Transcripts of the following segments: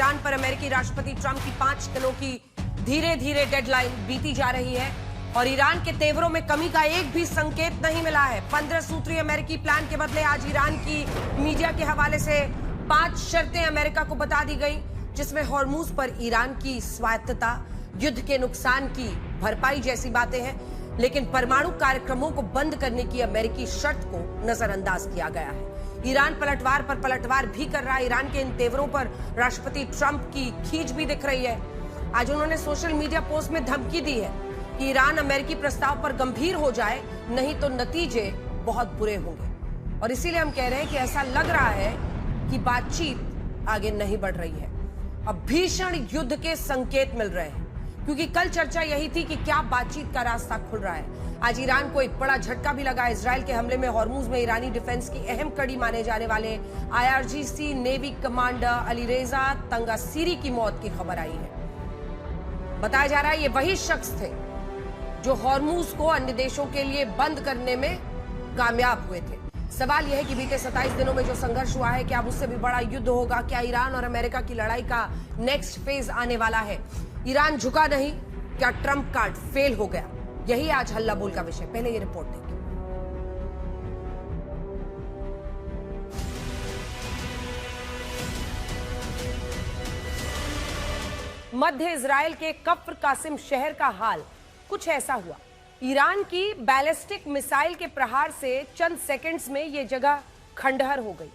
Iran पर अमेरिकी राष्ट्रपति ट्रंप की 5 दिनों की धीरे धीरे डेडलाइन बीती जा रही है और ईरान के तेवरों में कमी का एक भी संकेत नहीं मिला है। 15 सूत्रीय अमेरिकी प्लान के बदले आज ईरान की मीडिया के हवाले से 5 शर्तें अमेरिका को बता दी गई, जिसमें हॉर्मुज पर ईरान की स्वायत्तता, युद्ध के नुकसान की भरपाई जैसी बातें हैं, लेकिन परमाणु कार्यक्रमों को बंद करने की अमेरिकी शर्त को नजरअंदाज किया गया है। ईरान पलटवार पर पलटवार भी कर रहा है। ईरान के इन तेवरों पर राष्ट्रपति ट्रंप की खींच भी दिख रही है। आज उन्होंने सोशल मीडिया पोस्ट में धमकी दी है कि ईरान अमेरिकी प्रस्ताव पर गंभीर हो जाए, नहीं तो नतीजे बहुत बुरे होंगे। और इसीलिए हम कह रहे हैं कि ऐसा लग रहा है कि बातचीत आगे नहीं बढ़ रही है। अब भीषण युद्ध के संकेत मिल रहे हैं, क्योंकि कल चर्चा यही थी कि क्या बातचीत का रास्ता खुल रहा है। आज ईरान को एक बड़ा झटका भी लगा। इजरायल के हमले में हॉर्मुज में ईरानी डिफेंस की अहम कड़ी माने जाने वाले IRGC नेवी कमांडर अलीरेजा तंगासीरी की मौत की खबर आई है। बताया जा रहा है ये वही शख्स थे जो हॉर्मुज को अन्य देशों के लिए बंद करने में कामयाब हुए थे। सवाल यह है कि बीते 27 दिनों में जो संघर्ष हुआ है, क्या अब उससे भी बड़ा युद्ध होगा? क्या ईरान और अमेरिका की लड़ाई का नेक्स्ट फेज आने वाला है? ईरान झुका नहीं, क्या ट्रंप कार्ड फेल हो गया? यही आज हल्ला बोल का विषय। पहले ये रिपोर्ट देखिए। मध्य इजराइल के कफ्र कासिम शहर का हाल कुछ ऐसा हुआ। ईरान की बैलिस्टिक मिसाइल के प्रहार से चंद सेकंड्स में यह जगह खंडहर हो गई।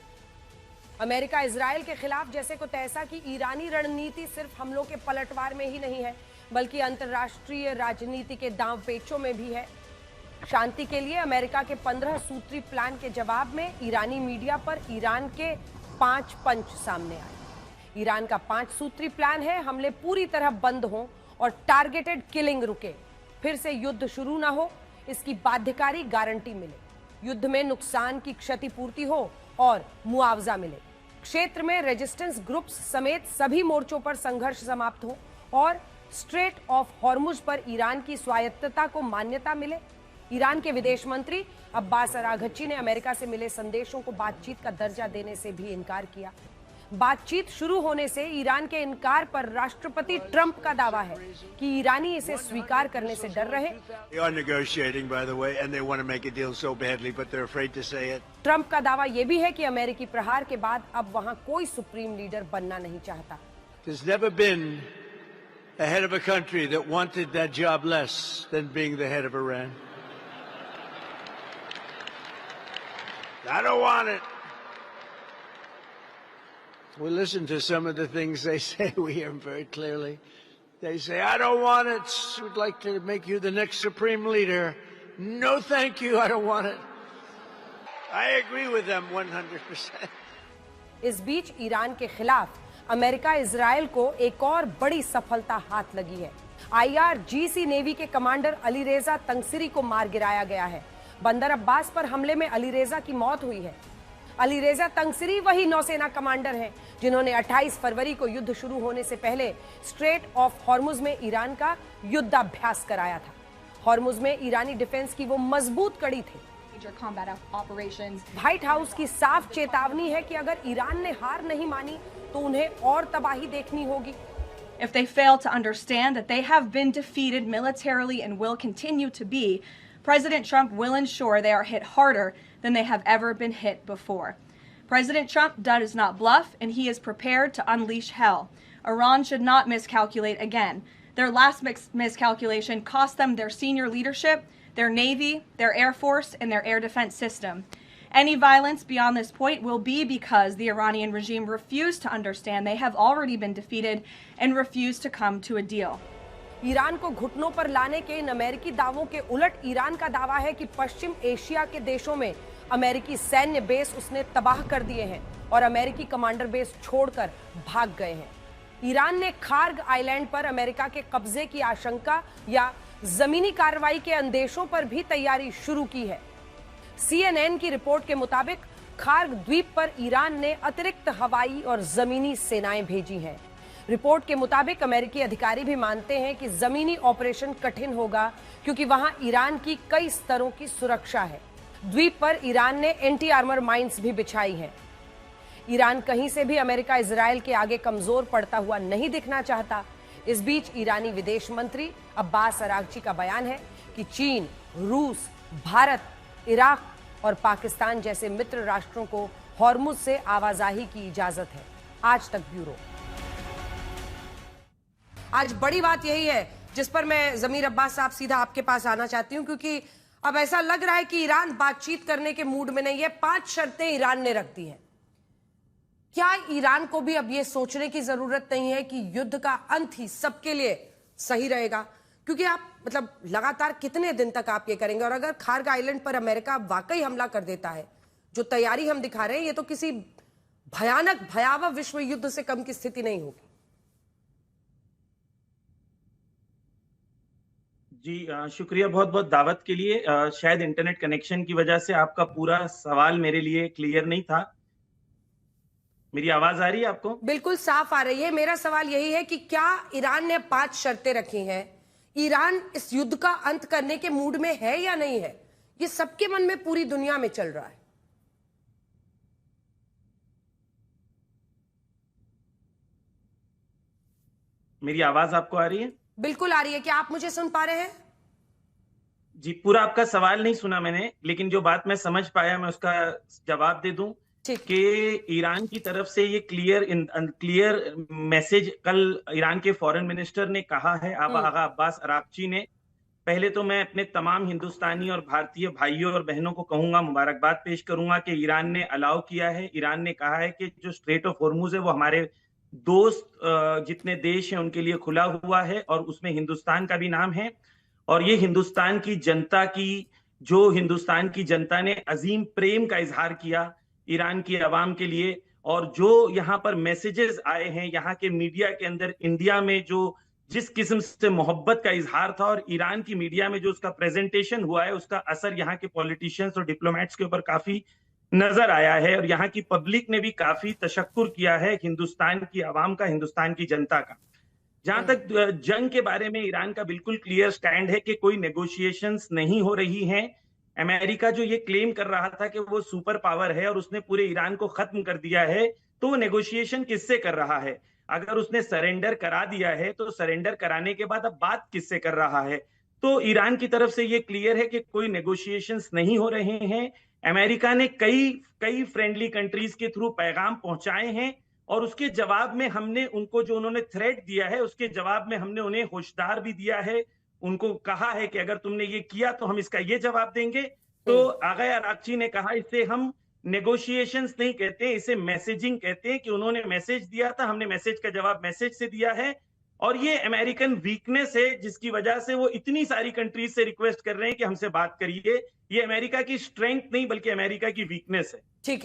अमेरिका इजराइल के खिलाफ जैसे को तैसा कि ईरानी रणनीति सिर्फ हमलों के पलटवार में ही नहीं है, बल्कि अंतर्राष्ट्रीय राजनीति के दांव पेचों में भी है। शांति के लिए अमेरिका के 15 सूत्री प्लान के जवाब में ईरानी मीडिया पर ईरान के 5 पंच सामने आए। ईरान का 5 सूत्री प्लान है, हमले पूरी तरह बंद हों और टारगेटेड किलिंग रुके, फिर से युद्ध शुरू ना हो, इसकी बाध्यकारी गारंटी मिले, युद्ध में नुकसान की क्षतिपूर्ति हो और मुआवजा मिले, क्षेत्र में रेजिस्टेंस ग्रुप्स समेत सभी मोर्चों पर संघर्ष समाप्त हो और स्ट्रेट ऑफ हॉर्मुज पर ईरान की स्वायत्तता को मान्यता मिले। ईरान के विदेश मंत्री अब्बास अराघची ने अमेरिका से मिले संदेशों को बातचीत का दर्जा देने से भी इनकार किया। बातचीत शुरू होने से ईरान के इनकार पर राष्ट्रपति ट्रंप का दावा है कि ईरानी इसे स्वीकार करने से डर रहे। ट्रंप का दावा यह भी है कि अमेरिकी प्रहार के बाद अब वहां कोई सुप्रीम लीडर बनना नहीं चाहता। A head of a country that wanted that job less than being the head of Iran. I don't want it. We listen to some of the things they say. We hear them very clearly. They say, I don't want it. We'd like to make you the next supreme leader. No, thank you. I don't want it. I agree with them 100%. इस बीच Iran के खिलाफ America Israel को एक और बड़ी सफलता हाथ लगी है। IRGC नेवी के कमांडर अलीरेजा तंगसीरी को मार गिराया गया है। बंदर अब्बास पर हमले में अलीरेजा की मौत हुई है। अलीरेजा तंगसीरी वही नौसेना कमांडर हैं जिन्होंने 28 फरवरी को युद्ध शुरू होने से पहले स्ट्रेट ऑफ हॉर्मुज में ईरान का युद्धाभ्यास कराया था। हॉर्मुज में ईरानी डिफेंस की वो मजबूत कड़ी थी। व्हाइट हाउस की साफ चेतावनी है कि अगर ईरान ने हार नहीं मानी तो उन्हें और तबाही देखनी होगी। If they fail to understand that they have been defeated militarily and will continue to be, President Trump will ensure they are hit harder than they have ever been hit before. President Trump does not bluff, and he is prepared to unleash hell. Iran should not miscalculate again. Their last miscalculation cost them their senior leadership, their Navy, their Air Force, and their air defense system. Any violence beyond this point will be because the Iranian regime refused to understand they have already been defeated and refused to come to a deal. Iran को घुटनों पर लाने के इन अमेरिकी दावों के उलट Iran का दावा है कि पश्चिम एशिया के देशों में अमेरिकी सैन्य बेस उसने तबाह कर दिए हैं और अमेरिकी कमांडर बेस छोड़कर भाग गए हैं। ईरान ने खार्ग आइलैंड पर अमेरिका के कब्जे की आशंका या जमीनी कार्रवाई के अंदेशों पर भी तैयारी शुरू की है। CNN की रिपोर्ट के मुताबिक खार्ग द्वीप पर ईरान ने अतिरिक्त हवाई और जमीनी सेनाएं भेजी हैं। रिपोर्ट के मुताबिक अमेरिकी अधिकारी भी मानते हैं कि जमीनी ऑपरेशन कठिन होगा क्योंकि वहां ईरान की कई स्तरों की सुरक्षा है। द्वीप पर ईरान ने एंटी आर्मर माइंस भी बिछाई हैं। ईरान कहीं से भी अमेरिका इजराइल के आगे कमजोर पड़ता हुआ नहीं दिखना चाहता। इस बीच ईरानी विदेश मंत्री अब्बास अरागची का बयान है कि चीन, रूस, भारत, इराक और पाकिस्तान जैसे मित्र राष्ट्रों को हॉर्मुज से आवाजाही की इजाजत है। आज तक ब्यूरो। आज बड़ी बात यही है जिस पर मैं जमीर अब्बास साहब सीधा आपके पास आना चाहती हूं, क्योंकि अब ऐसा लग रहा है कि ईरान बातचीत करने के मूड में नहीं है। 5 शर्तें ईरान ने रख दी हैं। क्या ईरान को भी अब यह सोचने की जरूरत नहीं है कि युद्ध का अंत ही सबके लिए सही रहेगा? क्योंकि आप लगातार कितने दिन तक आप ये करेंगे? और अगर खार्ग आइलैंड पर अमेरिका वाकई हमला कर देता है, जो तैयारी हम दिखा रहे हैं, ये तो किसी भयानक भयावह विश्व युद्ध से कम की स्थिति नहीं होगी। जी शुक्रिया बहुत बहुत दावत के लिए। शायद इंटरनेट कनेक्शन की वजह से आपका पूरा सवाल मेरे लिए क्लियर नहीं था। मेरी आवाज आ रही है आपको? बिल्कुल साफ आ रही है। मेरा सवाल यही है कि क्या ईरान ने 5 शर्तें रखी हैं, ईरान इस युद्ध का अंत करने के मूड में है या नहीं है? ये सबके मन में पूरी दुनिया में चल रहा है। मेरी आवाज आपको आ रही है? बिल्कुल आ रही है। क्या आप मुझे सुन पा रहे हैं? जी, पूरा आपका सवाल नहीं सुना मैंने, लेकिन जो बात मैं समझ पाया मैं उसका जवाब दे दूं कि ईरान की तरफ से ये क्लियर मैसेज कल ईरान के फॉरेन मिनिस्टर ने कहा है, आगा अब्बास अरागची ने। पहले तो मैं अपने तमाम हिंदुस्तानी और भारतीय भाइयों और बहनों को कहूंगा, मुबारकबाद पेश करूंगा कि ईरान ने अलाउ किया है। ईरान ने कहा है कि जो स्ट्रेट ऑफ हॉर्मुज है वो हमारे दोस्त जितने देश हैं उनके लिए खुला हुआ है और उसमें हिंदुस्तान का भी नाम है। और ये हिंदुस्तान की जनता की, जो हिंदुस्तान की जनता ने अजीम प्रेम का इजहार किया ईरान की आवाम के लिए, और जो यहाँ पर मैसेजेस आए हैं यहाँ के मीडिया के अंदर, इंडिया में जो जिस किस्म से मोहब्बत का इजहार था और ईरान की मीडिया में जो उसका प्रेजेंटेशन हुआ है, उसका असर यहाँ के पॉलिटिशियंस और डिप्लोमेट्स के ऊपर काफी नजर आया है। और यहाँ की पब्लिक ने भी काफी तशक्कुर किया है हिंदुस्तान की आवाम का, हिंदुस्तान की जनता का। जहां तक जंग के बारे में ईरान का बिल्कुल क्लियर स्टैंड है कि कोई नेगोशिएशंस नहीं हो रही हैं। अमेरिका जो ये क्लेम कर रहा था कि वो सुपर पावर है और उसने पूरे ईरान को खत्म कर दिया है, तो वो नेगोशिएशन किससे कर रहा है? अगर उसने सरेंडर करा दिया है तो सरेंडर कराने के बाद अब बात किससे कर रहा है? तो ईरान की तरफ से ये क्लियर है कि कोई नेगोशिएशंस नहीं हो रहे हैं। अमेरिका ने कई फ्रेंडली कंट्रीज के थ्रू पैगाम पहुंचाए हैं और उसके जवाब में हमने उनको, जो उन्होंने थ्रेट दिया है, उसके जवाब में हमने उन्हें होशदार भी दिया है। उनको कहा है कि अगर तुमने ये किया तो हम इसका ये जवाब देंगे। तो आगा अरागची ने कहा इसे हम नेगोशिएशंस नहीं कहते, इसे मैसेजिंग कहते हैं, कि उन्होंने मैसेज दिया था, हमने मैसेज का जवाब मैसेज से दिया है। और ये अमेरिकन वीकनेस है जिसकी वजह से वो इतनी सारी कंट्रीज से रिक्वेस्ट कर रहे हैं कि हमसे बात करिए। ये अमेरिका की स्ट्रेंथ नहीं बल्कि अमेरिका की वीकनेस है। ठीक है।